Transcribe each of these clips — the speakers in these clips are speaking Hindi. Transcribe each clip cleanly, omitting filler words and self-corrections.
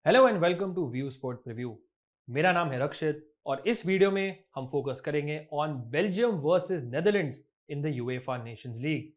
Hello and welcome to view sport preview. मेरा नाम है रक्षित और इस वीडियो में हम फोकस करेंगे on Belgium versus Netherlands in the UEFA Nations league.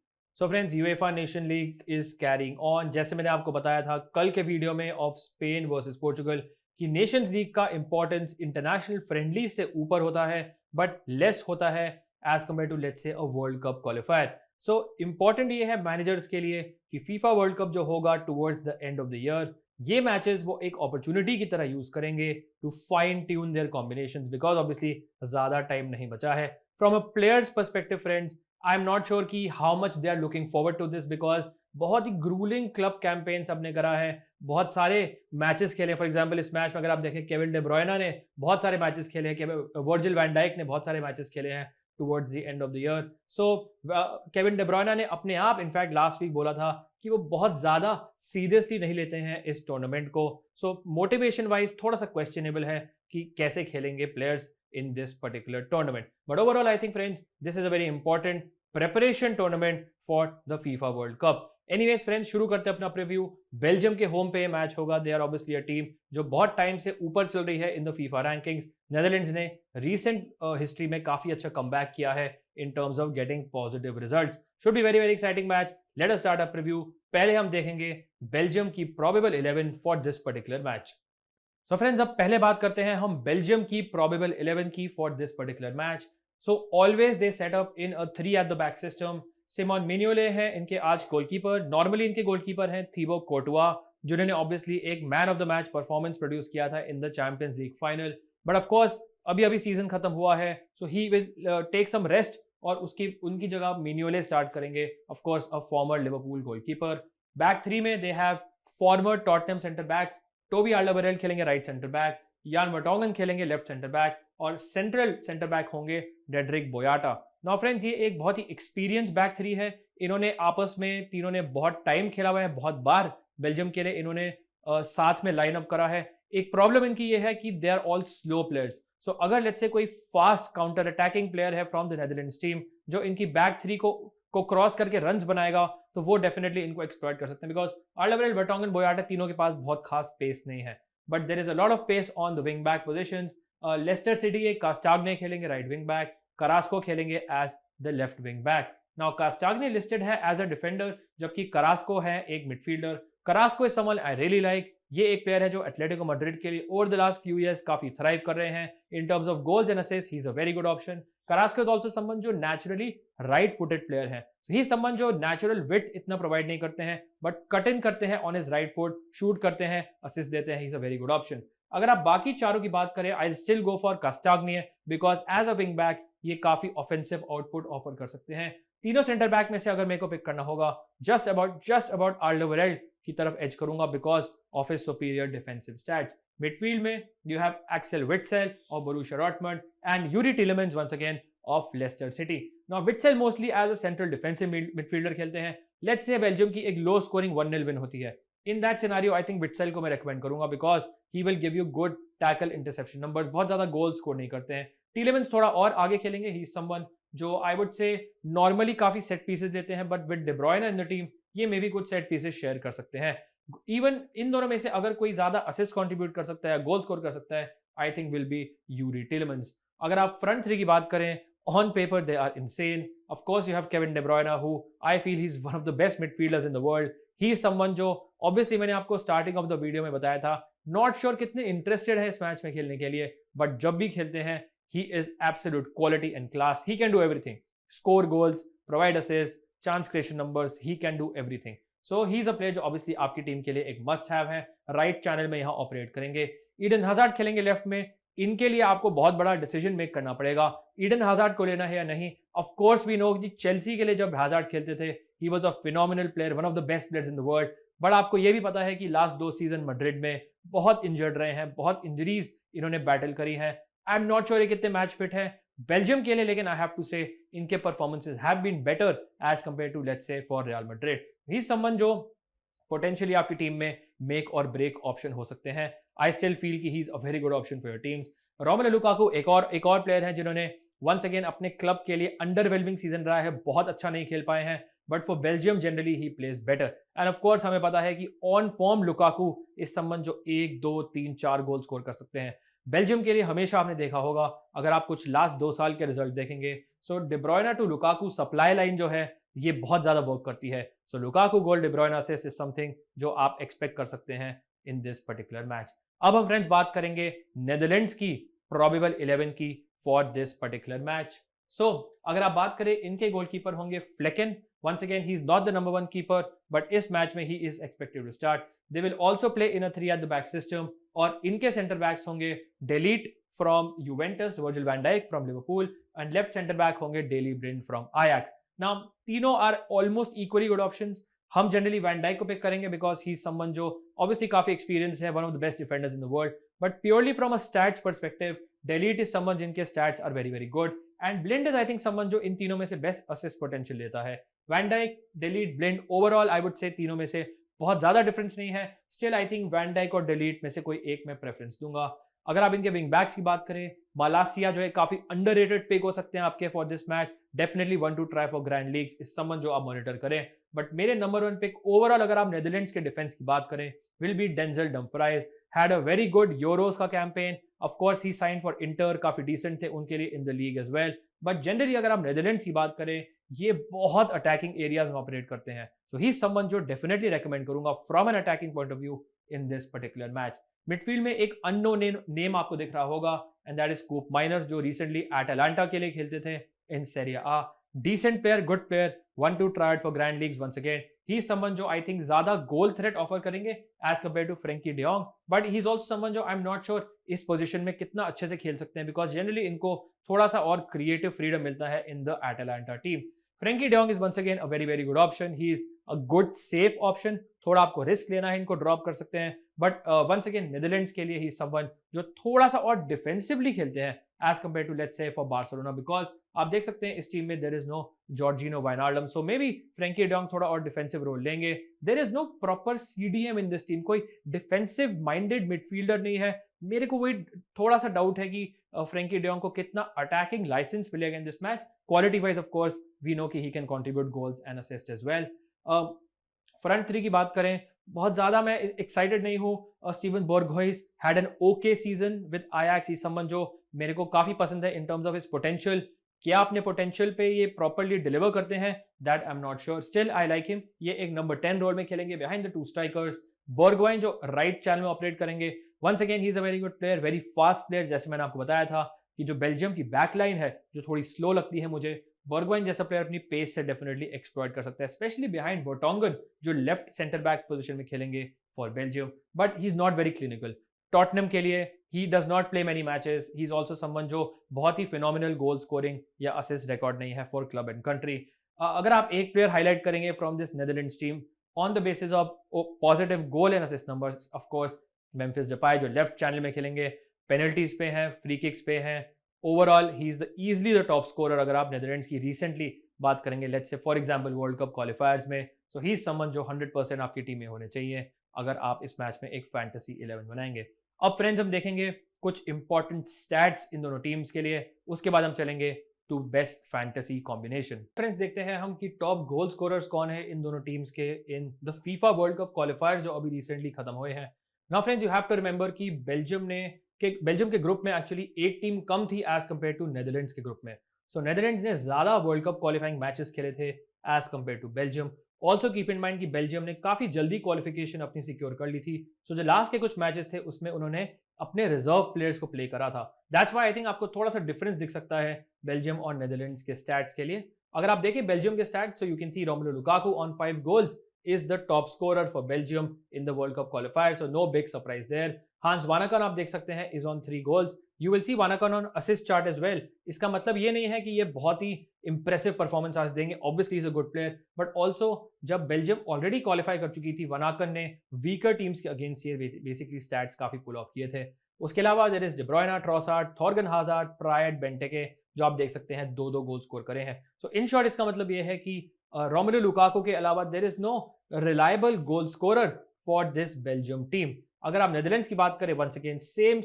So friends, UEFA nation league is carrying on. जैसे मैंने आपको बताया था कल के वीडियो में ऑफ स्पेन वर्सेस पोर्चुगल कि नेशंस लीग का इंपॉर्टेंस इंटरनेशनल फ्रेंडली से ऊपर होता है बट लेस होता है as compare to let's say a world cup qualifier. So important ये है मैनेजर्स के लिए कि फीफा वर्ल्ड कप जो होगा towards the end of the year, ये मैचेस वो एक अपॉर्चुनिटी की तरह यूज करेंगे to fine tune their combinations because obviously ज्यादा टाइम नहीं बचा है। From a player's perspective friends, I am not sure कि how much they are looking forward to this because बहुत ही ग्रूलिंग क्लब कैंपेन सबने करा है, बहुत सारे मैचेस खेले। फॉर एग्जांपल इस मैच में अगर आप देखें केविन डे ब्रुयना ने बहुत सारे मैचेस खेले हैं, वर्जिल वैन डाइक ने बहुत सारे मैचेस खेले हैं towards the end of the year. So Kevin De Bruyne ने अपने आप इनफैक्ट लास्ट वीक बोला था कि वो बहुत ज्यादा सीरियसली नहीं लेते हैं इस टूर्नामेंट को। सो मोटिवेशन वाइज थोड़ा सा क्वेश्चनेबल है कि कैसे खेलेंगे players in this particular tournament, but overall I think friends this is a very important preparation tournament for the FIFA world cup. Anyways friends, शुरू करते हैं अपना प्रीव्यू। बेल्जियम के होम पे मैच होगा। They are obviously a team जो बहुत टाइम से ऊपर चल रही है in the FIFA rankings. Netherlands ने रीसेंट हिस्ट्री में काफी अच्छा कमबैक किया है in terms of getting positive results. Should be very very exciting match. Let us start a preview. पहले हम देखेंगे बेल्जियम की probable 11 for this particular match. So friends, अब पहले बात करते हैं हम बेल्जियम की प्रोबेबल 11 की for this particular match. So always they set up in a 3 at the back system. Simon मिन्योले हैं इनके आज गोलकीपर। नॉर्मली इनके गोलकीपर हैं थिबो कोर्टुआ, जिन्होंने ऑब्वियसली एक man of the match performance produce किया था in the Champions League final. But of course अभी अभी सीजन खत्म हुआ है, so he will take some rest और उसकी उनकी जगह मिन्योले स्टार्ट करेंगे, of course a former Liverpool goalkeeper. Back three में they have former Tottenham centre backs. Toby Alderweireld खेलेंगे right centre back, Jan Vertonghen खेलेंगे लेफ्ट सेंटर बैक और सेंट्रल सेंटर बैक होंगे डेड्रिक बोयाटा। नाउ फ्रेंड्स, ये एक बहुत ही एक्सपीरियंस बैक थ्री है। इन्होंने आपस में तीनों ने बहुत टाइम खेला हुआ है, बहुत बार बेल्जियम के लिए इन्होंने साथ में लाइन अप करा है। एक प्रॉब्लम इनकी ये है कि they are all slow players. So अगर लेट्स से कोई फास्ट काउंटर अटैकिंग प्लेयर है फ्रॉम द नेदरलैंड्स टीम जो इनकी बैक थ्री को क्रॉस करके रन्स बनाएगा, तो वो डेफिनेटली इनको एक्सप्लॉइट कर सकते हैं बिकॉज आल्डरवेरेल्ट, वर्टोंगन, बोयाटा तीनों के पास बहुत खास पेस नहीं है, but there is a lot of pace on the wing back positions. Leicester City के कास्टाग्ने खेलेंगे राइट विंग बैक, करास्को खेलेंगे as the left wing back. Now Castagne listed है एज अ डिफेंडर जबकि करास्को है एक midfielder. Carrasco is someone I really like. ये एक प्लेयर है जो एटलेटिको मैड्रिड के लिए over the last few years काफी थ्राइव कर रहे हैं in terms of goals and assist. He is a very good option. Carrasco is also someone जो नेचुरली राइट फुटेड प्लेयर है। ही समवन जो नेचुरल विट इतना प्रोवाइड नहीं करते हैं बट कट इन करते हैं on his right foot, shoot करते हैं, असिस्ट देते हैं। He is a very good option. अगर आप बाकी चारों की बात करें, I still go for Castagne because as a wing back ये काफी ऑफेंसिव आउटपुट ऑफर कर सकते हैं। तीनों सेंटर बैक में से अगर मेरे को पिक करना होगा, जस्ट अबाउट आल्डरवेरेल्ट की तरफ एज करूंगा because of his superior defensive stats. Midfield में you have Axel Witsel of Borussia Dortmund and Youri Tielemans once again of Leicester City. Now Witsel mostly as a central defensive midfielder खेलते हैं। लेट्स से बेल्जियम की एक लो स्कोरिंग 1-0 विन होती है, in that scenario I think Witsel को मैं रेकमेंड करूंगा because he will give you good tackle interception numbers, बहुत ज्यादा गोल स्कोर नहीं करते हैं। टिलेमेंस थोड़ा और आगे खेलेंगे। ही इज समवन जो आई वुड से नॉर्मली काफी सेट पीसेस लेते हैं but with De Bruyne in the team ये मे भी कुछ सेट पीसेस शेयर कर सकते हैं। इवन इन दोनों में से अगर कोई ज्यादा असिस्ट कंट्रीब्यूट कर सकता है, गोल स्कोर कर सकता है, I think will be Youri Tielemans. अगर आप फ्रंट थ्री की बात करें, on paper they are insane. Of course you have Kevin De Bruyne who I feel he is one of the best midfielders in the world. He is someone जो ऑब्वियसली मैंने आपको स्टार्टिंग ऑफ द वीडियो में बताया था, नॉट श्योर कितने इंटरेस्टेड है इस मैच में खेलने के लिए, बट जब भी खेलते हैं he is absolute quality and class. He can do everything. Score goals, provide assists, chance creation numbers, he can do everything. So he's a player जो obviously आपकी टीम के लिए एक must have है। राइट चैनल में यहाँ ऑपरेट करेंगे। ईडन हजार्ड खेलेंगे लेफ्ट में। इनके लिए आपको बहुत बड़ा डिसीजन मेक करना पड़ेगा, ईडन हजार्ड को लेना है या नहीं। ऑफ कोर्स वी नो कि चेल्सी के लिए जब हजार्ड खेलते थे he was a phenomenal player, one of the best players in the world, but आपको ये भी पता है कि लास्ट 2 सीजन मैड्रिड में बहुत इंजर्ड रहे हैं, बहुत इंजरीज इन्होंने बैटल करी है। आई एम नॉट श्योर ये कितने मैच फिट है बेल्जियम के लिए, लेकिन आई हैव टू से इनके performances have been better as compare to let's say for Real Madrid. He someone जो पोटेंशियली आपकी टीम में मेक और ब्रेक ऑप्शन हो सकते हैं। आई स्टिल फील कि he is a very good option for your teams. Romelu Lukaku एक और प्लेयर है जिन्होंने वंस अगेन अपने क्लब के लिए अंडरवेलमिंग सीजन रहा है, बहुत अच्छा नहीं खेल पाए हैं, but for Belgium generally he plays better. End of course हमें पता है कि ऑन फॉर्म लुकाकू इस संबंध जो 1, 2, 3, 4 गोल स्कोर कर सकते हैं। बेल्जियम के लिए हमेशा आपने देखा होगा, अगर आप कुछ लास्ट 2 साल के रिजल्ट देखेंगे, so De Bruyne to Lukaku supply line जो है ये बहुत ज्यादा वर्क करती है। So Lukaku goal, De Bruyne assist is something जो आप एक्सपेक्ट कर सकते हैं इन दिस पर्टिकुलर मैच। अब हम फ्रेंड्स बात करेंगे नेदरलैंड्स की प्रोबेबल 11 की for this particular match. So अगर आप बात करें, इनके गोलकीपर होंगे Flekken. Once again he is not the number 1 keeper, but इस मैच में he is expected to start. They will also play in a 3 at the back system, और इनके सेंटर बैक्स होंगे De Ligt from Juventus, Virgil van Dijk from Liverpool, and left centre back होंगे Daley Blind from Ajax. Now तीनों are almost equally good options. हम जनरली वैन डाइक को पिक करेंगे बिकॉज ही समवन जो ऑब्वियसली काफी एक्सपीरियंस है, one of the best defenders in the world, but purely from a stats perspective De Ligt is someone जिनके stats are very very good, and Blind is I think someone जो इन तीनों में से बेस्ट असिस्ट पोटेंशियल लेता है। Van Dijk, De Ligt, Blind, overall I would say तीनों में से बहुत ज्यादा डिफरेंस नहीं है। Still I think van Dijk और डेलीट में से कोई एक मैं प्रेफरेंस दूंगा। अगर आप इनके विंग बैक्स की बात करें, मालासिया जो है काफी अंडररेटेड पिक हो सकते हैं आपके for this match, definitely one to try for grand leagues, इस समवन जो आप मॉनिटर करें। बट मेरे नंबर 1 पिक ओवरऑल अगर आप नेदरलैंड्स के डिफेंस की बात करें will be Denzel Dumfries. Had a very good Euros का campaign, of course he sign for Inter, काफी डिसेंट थे उनके लिए in the league as well, but generally अगर आप नेदरलैंड्स की बात करें ये बहुत अटैकिंग एरियाज में ऑपरेट करते हैं। सो ही समवन जो डेफिनेटली रेकमेंड करूंगा from an attacking point of view in this particular match. Midfield में एक अननोन नेम आपको दिख रहा होगा, and that is Koopmeiners, जो रिसेंटली एटलांटा के लिए खेलते थे in Serie A. Decent player, good player, one to try for grand leagues once again. He is someone जो आई थिंक ज्यादा गोल थ्रेट ऑफर करेंगे as compare to Frenkie day Jong, but he is also someone जो आई एम नॉट श्योर इस पोजीशन में कितना अच्छे से खेल सकते हैं, बिकॉज जनरली इनको थोड़ा सा और क्रिएटिव फ्रीडम मिलता है in the Atlanta team. Frenkie day Jong is once again a very very good option, he is a good safe option. थोड़ा आपको रिस्क लेना है, इनको ड्रॉप कर सकते हैं, बट वंस अगेन नेदरलैंड्स के लिए ही समवन जो थोड़ा सा और डिफेंसिवली खेलते हैं as compare to let's say for Barcelona, because आप देख सकते हैं इस टीम में there is no Georginio Wijnaldum, so maybe Frenkie day Jong थोड़ा और डिफेंसिव रोल लेंगे। There is no proper CDM in this team, कोई डिफेंसिव माइंडेड मिडफील्डर नहीं है। मेरे को वही थोड़ा सा डाउट है कि फ्रेंकी डे जॉन्ग को कितना अटैकिंग लाइसेंस मिलेगा in this match. Quality wise of course we know कि he can contribute goals and assist as well. Front 3 की बात करें, बहुत ज्यादा मैं एक्साइटेड नहीं हूं। Steven Berghuis had an okay season with Ajax, he someone जो मेरे को काफी पसंद है in terms of his potential. क्या अपने पोटेंशियल पे ये प्रॉपर्ली डिलीवर करते हैं, that I am not sure. Still I like him. ये एक नंबर 10 रोल में खेलेंगे बिहाइंड द 2 स्ट्राइकर्स। बोर्गवाइन जो राइट चैनल में ऑपरेट करेंगे, once again he is a very good player, very fast player. जैसे मैंने आपको बताया था कि जो बेल्जियम की बैकलाइन है जो थोड़ी स्लो लगती है मुझे, बोर्गवाइन जैसा प्लेयर अपनी पेस से डेफिनेटली एक्सप्लॉइट कर सकता है, स्पेशली बिहाइंड वर्टोंगन जो लेफ्ट सेंटर बैक पोजीशन में खेलेंगे for Belgium, but he is not very clinical. Tottenham के लिए he does not play many matches, he is also someone जो बहुत ही फिनोमिनल गोल स्कोरिंग या असिस्ट रिकॉर्ड नहीं है फॉर क्लब एंड कंट्री। अगर आप एक प्लेयर हाईलाइट करेंगे from this Netherlands team on the basis of positive goal and assist numbers, of course Memphis Depay जो लेफ्ट चैनल में खेलेंगे, पेनल्टीज पे हैं, फ्री किक्स पे हैं, overall he is easily the top scorer. अगर आप नेदरलैंड्स की रिसेंटली बात करेंगे, let's say for example world cup क्वालिफायर्स में, सो ही इज समवन जो 100% आपकी टीम में होने चाहिए अगर आप इस मैच में एक फैंटेसी 11 बनाएंगे। अब फ्रेंड्स हम देखेंगे कुछ इंपॉर्टेंट स्टैट्स इन दोनों टीम्स के लिए, उसके बाद हम चलेंगे to best fantasy combination. Friends देखते हैं हम कि टॉप गोल स्कोरर्स कौन है इन दोनों टीम्स के in the FIFA world cup qualifiers जो अभी रिसेंटली खत्म हुए हैं। Now friends you have to remember कि बेल्जियम के ग्रुप में एक्चुअली एक टीम कम थी एज कंपेयर टू नेदरलैंड्स के ग्रुप में। सो नेदरलैंड्स ने ज्यादा वर्ल्ड कप क्वालिफाइंग मैचेस खेले थे as compare to Belgium. Also keep in mind कि बेल्जियम ने काफी जल्दी क्वालिफिकेशन अपनी सिक्योर कर ली थी। सो जो लास्ट के कुछ मैचेस थे उसमें उन्होंने अपने रिजर्व प्लेयर्स को प्ले करा था। दैट्स व्हाई आई थिंक आपको थोड़ा सा डिफरेंस दिख सकता है बेल्जियम और नेदरलैंड्स के स्टैट्स के लिए। अगर आप देखें बेल्जियम के stats, so you can C Romelu Lukaku on 5 goals is the top scorer for Belgium in the World Cup qualifier, so no big surprise there. Hans Vanaken आप देख सकते हैं is on 3 goals. You will see Vanaken on assist chart as well. इसका मतलब ये नहीं है कि ये बहुत ही impressive performance आज देंगे, obviously is a good player, but also जब बेल्जियम ऑलरेडी क्वालिफाई कर चुकी थी, वनाकन ने वीकर टीम्स के अगेंस्ट ये बेसिकली स्टैट्स काफी पुल ऑफ किए थे। उसके अलावा there is De Bruyne, Trossard, Thorgan Hazard, Praet, Benteke जो आप देख सकते हैं 2-2 गोल स्कोर करे हैं। सो इन शॉर्ट इसका मतलब ये है कि रोमेलो लुकाकू के अलावा there is no reliable goal scorer for this Belgium team. अगर आप नेदरलैंड्स की बात करें, वंस अगेन सेम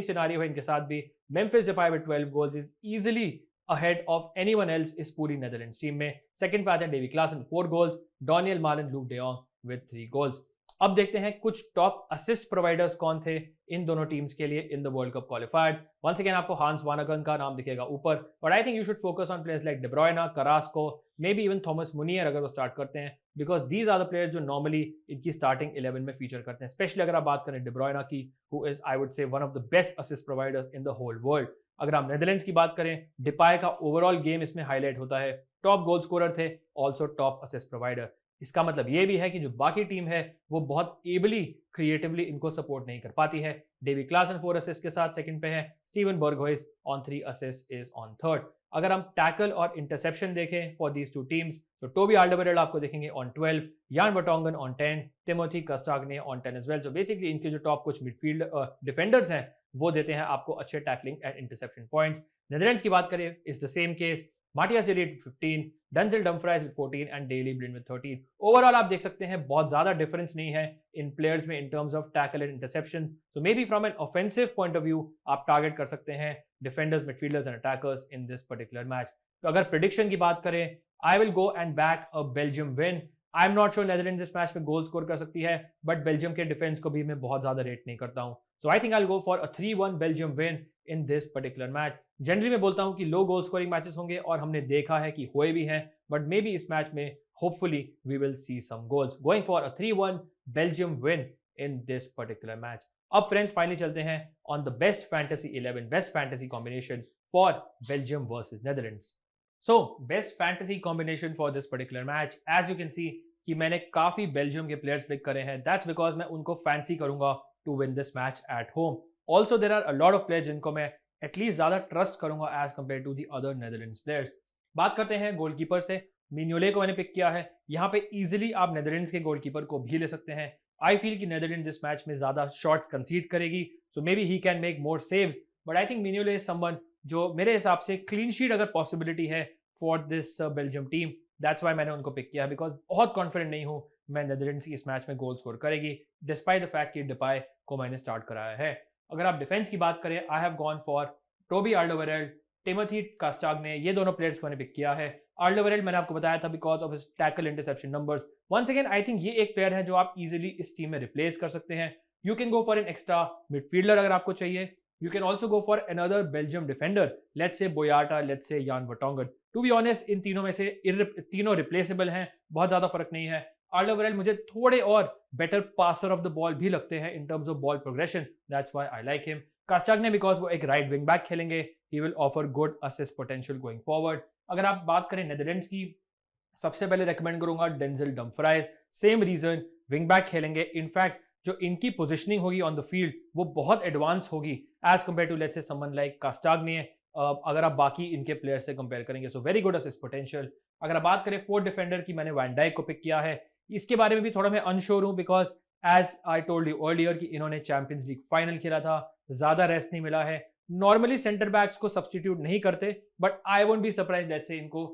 सिनेरियो है इनके साथ भी। Memphis Depay with 12 goals is easily ahead of anyone else इस पूरी नेदरलैंड्स टीम में। सेकंड पे आते हैं Davy Klaassen 4 goals, Donyell Malen, Luuk de Jong with 3 goals. अब देखते हैं कुछ टॉप असिस्ट प्रोवाइडर्स कौन थे इन दोनों टीम्स के लिए in the World cup qualifiers. Once again आपको हांस वानागन का नाम दिखेगा ऊपर, but I think you should focus on players like De Bruyne, Carrasco, maybe even Thomas Meunier अगर वो स्टार्ट करते हैं, because these are the players जो नॉर्मली इनकी स्टार्टिंग 11 में फीचर करते हैं। स्पेशली अगर आप बात करें डे ब्रुयना की, who is I would say one of the best assist providers in the whole world. अगर आप नेदरलैंड्स की बात करें, डिपाय का ओवरऑल गेम इसमें हाईलाइट होता है, टॉप गोल स्कोरर थे, ऑल्सो टॉप असिस्ट प्रोवाइडर। इसका मतलब ये भी है कि जो बाकी टीम है वो बहुत एबली क्रिएटिवली इनको सपोर्ट नहीं कर पाती है। डेवी क्लासन 4 असिस्ट के साथ सेकंड पे है, Steven Berghuis on 3 assist is on third. अगर हम टैकल और इंटरसेप्शन देखें फॉर दीज टू टीम्स, तो टोबी आल्डरवेरेल्ड आपको देखेंगे on 12, Jan Vertonghen on 10, Timothy Castagne on 10 as well. So basically इनके जो टॉप कुछ मिडफील्ड डिफेंडर्स हैं वो देते हैं आपको अच्छे tackling and interception points. Netherlands की बात करें, is the same case, Matthijs de Ligt 15, Denzel Dumfries with 14 and Daley Blind with 13। Overall आप देख सकते हैं बहुत ज्यादा डिफरेंस नहीं है इन प्लेयर्स में इन terms of tackle and interception. So may be from an offensive point of view आप टारगेट कर सकते हैं defenders, midfielders and attackers in this particular match. तो अगर प्रेडिक्शन की बात करें, आई will go and back a Belgium win. I am not sure Netherlands इस मैच में गोल स्कोर कर सकती है, बट बेल्जियम के डिफेंस को भी मैं बहुत ज्यादा रेट नहीं करता हूं। So I think I will go for a 3-1 Belgium win in this particular match. Generally मैं बोलता हूं कि लो गोल स्कोरिंग मैचेस होंगे और हमने देखा है कि हुए भी हैं, बट मे बी इस मैच में hopefully we will see some goals. Going for a 3-1 Belgium win in this particular match. अब फ्रेंड्स फाइनली चलते हैं on the best fantasy 11, best fantasy combination for Belgium versus Netherlands. So best fantasy combination for this particular match, as you can see कि मैंने काफी बेल्जियम के प्लेयर्स पिक करे हैं। दैट्स बिकॉज मैं उनको फैंसी करूंगा to win this match at home. Also there are a lot of players जिनको मैं एटलीस्ट ज्यादा ट्रस्ट करूंगा as compare to the other Netherlands players. बात करते हैं गोलकीपर से, मिन्योले को मैंने पिक किया है। यहाँ पे इजीली आप नेदरलैंड्स के गोलकीपर को भी ले सकते हैं। आई फील कि नेदरलैंड्स इस मैच में ज्यादा शॉट्स कंसीड करेगी, so maybe he can make more saves, but I think मिन्योले इज समवन जो मेरे हिसाब से क्लीन शीट अगर पॉसिबिलिटी है for this Belgium team, that's why मैंने उनको पिक किया है, बिकॉज बहुत कॉन्फिडेंट नहीं हूं मैं नेदरलैंड्स की इस मैच में गोल स्कोर करेगी, डिस्पाइट द फैक्ट कि डिपाय को मैंने स्टार्ट कराया है। अगर आप डिफेंस की बात करें, I have gone for Toby Alderweireld, Timothy Castagne, ये दोनों प्लेयर्स को मैंने पिक किया है। आल्डरवेरेल्ड मैंने आपको बताया था because of his tackle interception numbers. Once again I think ये एक प्लेयर है जो आप इजीली इस टीम में रिप्लेस कर सकते हैं। You can go for an extra midfielder अगर आपको चाहिए। You can also go for another Belgium defender, let's say Boyata, let's say Jan Vertonghen. To be honest, इन तीनों में से तीनों रिप्लेसेबल हैं, बहुत ज्यादा फर्क नहीं है। आल्डरवेरेल्ड मुझे थोड़े और better passer of the ball भी लगते हैं in terms of ball progression, that's why I like him. Castagne because वो एक राइट विंग बैक खेलेंगे, he will offer good assist potential going forward. अगर आप बात करें नेदरलैंड्स की, सबसे पहले रेकमेंड करूंगा Denzel Dumfries, same reason, wing back खेलेंगे। इनफैक्ट जो इनकी पोजिशनिंग होगी ऑन द फील्ड वो बहुत एडवांस होगी as compare to let's say someone like Castagne, अगर आप बाकी इनके प्लेयर से कंपेयर करेंगे। So very good assist potential. अगर आप बात करें फोर्थ डिफेंडर की, मैंने वैन डाइक को पिक किया है। इसके बारे में भी थोड़ा मैं अनश्योर हूं because as I told you earlier कि इन्होंने चैंपियंस लीग फाइनल खेला था, ज्यादा रेस्ट नहीं मिला है। नॉर्मली सेंटर बैक्स को सब्सटीट्यूट नहीं करते, but I won't be surprise let's say इनको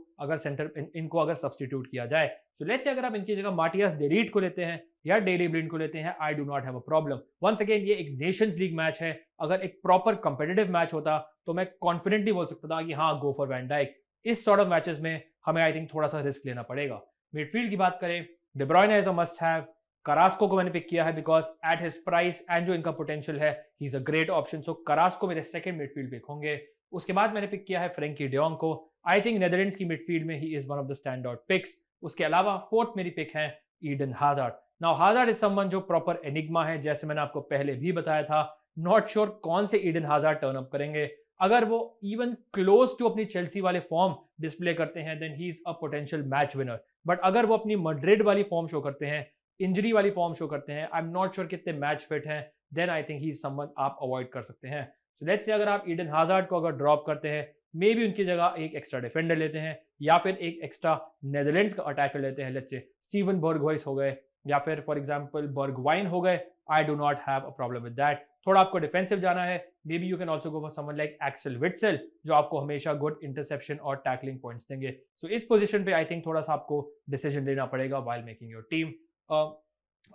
अगर सब्सटीट्यूट किया जाए। सो लेट्स से अगर आप इनकी जगह माटियास de Ligt को लेते हैं या डेली ब्लिंड को लेते हैं, I do not have a problem. Once again ये एक नेशंस लीग मैच है, अगर एक प्रॉपर कंपेटिटिव मैच होता तो मैं कॉन्फिडेंटली बोल सकता था कि हाँ गो फॉर वैन डाइक। इस सॉर्ट ऑफ मैचेस में हमें आई थिंक थोड़ा सा रिस्क लेना पड़ेगा। मिडफील्ड की बात करें, day ब्रुयने is a must have. Carrasco को मैंने पिक किया है because at his price and जो इनका पोटेंशियल है, ही is a great option. So Carrasco मेरे सेकंड मिडफील्ड पिक होंगे। उसके बाद मैंने पिक किया है फ्रेंकी de Jong को। आई थिंक नेदरलैंड्स की मिडफील्ड में he is one of the stand out picks. उसके अलावा फोर्थ मेरी पिक है Eden Hazard. Now Hazard is someone जो प्रॉपर एनिग्मा है, जैसे मैंने आपको पहले भी बताया था। नॉट श्योर कौन से ईडन हाजार्ड टर्न अप करेंगे। अगर वो इवन क्लोज टू अपनी चेल्सी वाले फॉर्म डिस्प्ले करते हैं then he is a potential match winner, but अगर वो अपनी मैड्रिड वाली फॉर्म शो करते हैं, इंजरी वाली फॉर्म शो करते हैं, आई एम नॉट श्योर कितने मैच फिट हैं, then I think he is someone आप अवॉइड कर सकते हैं। सो लेट्स से अगर आप ईडन हाजार्ड को अगर ड्रॉप करते हैं, मे बी उनकी जगह एक एक्स्ट्रा डिफेंडर लेते हैं या फिर एक एक्स्ट्रा नेदरलैंड्स का अटैकर लेते हैं, लेट्स से स्टीवन बर्गहुइस हो गए या फिर फॉर एग्जांपल बर्गवाइन हो गए, I do not have a problem with that. थोड़ा आपको डिफेंसिव जाना है, maybe you can also go for someone like Axel Witsel जो आपको हमेशा गुड इंटरसेप्शन और टैकलिंग पॉइंट्स देंगे। सो इस पोजीशन पे आई थिंक थोड़ा सा आपको डिसीजन लेना पड़ेगा व्हाइल मेकिंग योर टीम।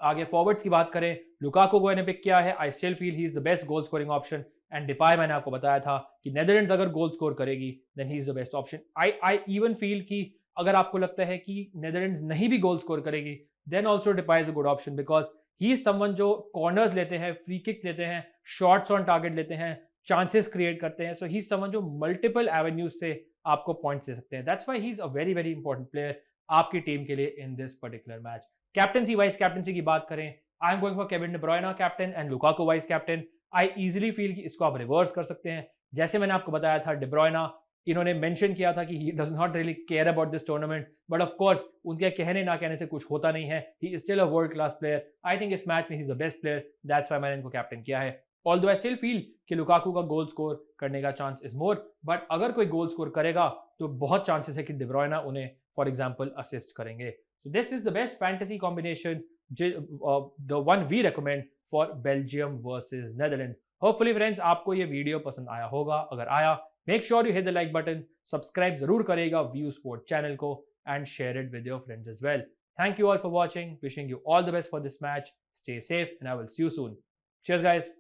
आगे फॉरवर्ड्स की बात करें, लुकाकू को मैंने पिक किया है। I still feel he is the best goal scoring option and Depay मैंने आपको बताया था कि नेदरलैंड्स अगर गोल स्कोर करेगी then he is the best option. I even feel कि अगर आपको लगता है कि नेदरलैंड्स नहीं भी गोल स्कोर करेगी then also Depay is a good option, because he is someone जो कॉर्नर्स लेते हैं, फ्री किक लेते हैं, शॉट्स ऑन टारगेट लेते हैं, चांसेस क्रिएट करते हैं। सो ही इज समवन जो मल्टीपल एवेन्यूज से आपको पॉइंट्स दे सकते हैं। That's why he is a very very important player आपकी टीम के लिए in this particular match. Captaincy vice captaincy की बात करें, I am going for Kevin De Bruyne captain and Lukaku vice captain. I easily feel कि इसको आप रिवर्स कर सकते हैं। जैसे मैंने आपको बताया था, डी ब्रुयना इन्होंने मेंशन किया था कि ही does not really care about this tournament, but of course उनके कहने ना कहने से कुछ होता नहीं है। He is still a world class player. I think इस मैच में he is the best player, that's why मैंने इनको कैप्टन किया है। ऑल्दो आई स्टिल फील कि लुकाकू का गोल स्कोर करने का चांस इज मोर, बट अगर कोई गोल स्कोर करेगा तो बहुत चांसेस है कि डी ब्रुयना उन्हें फॉर एग्जांपल असिस्ट करेंगे। So this is the best fantasy combination, the one we recommend for Belgium versus Netherland. Hopefully friends आपको ये वीडियो पसंद आया होगा। अगर आया, make sure you hit the like button, subscribe जरूर करेगा व्यू स्पोर्ट चैनल को and share it with your friends as well. Thank you all for watching, wishing you all the best for this match, stay safe and I will see you soon. Cheers guys.